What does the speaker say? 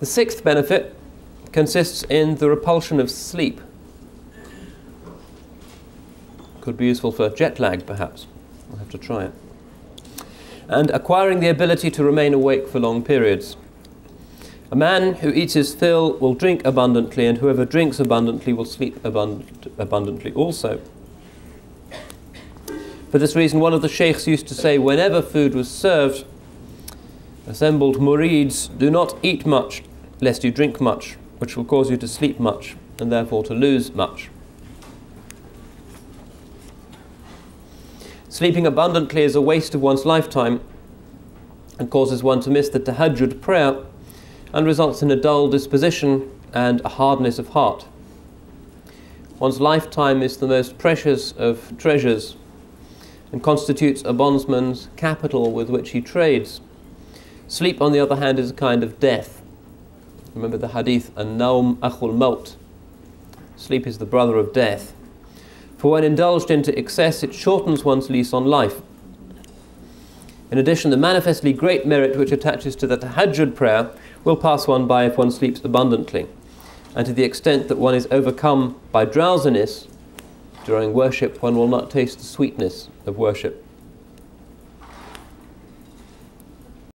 The sixth benefit consists in the repulsion of sleep. Could be useful for jet lag, perhaps. I'll have to try it. And acquiring the ability to remain awake for long periods. A man who eats his fill will drink abundantly, and whoever drinks abundantly will sleep abundantly also. For this reason, one of the sheikhs used to say, whenever food was served, assembled murids, do not eat much, lest you drink much, which will cause you to sleep much, and therefore to lose much. Sleeping abundantly is a waste of one's lifetime and causes one to miss the tahajjud prayer and results in a dull disposition and a hardness of heart. One's lifetime is the most precious of treasures and constitutes a bondsman's capital with which he trades. Sleep, on the other hand, is a kind of death. Remember the hadith, an-nawm akhul maut. Sleep is the brother of death. For when indulged into excess, it shortens one's lease on life. In addition, the manifestly great merit which attaches to the tahajjud prayer will pass one by if one sleeps abundantly. And to the extent that one is overcome by drowsiness during worship, one will not taste the sweetness of worship.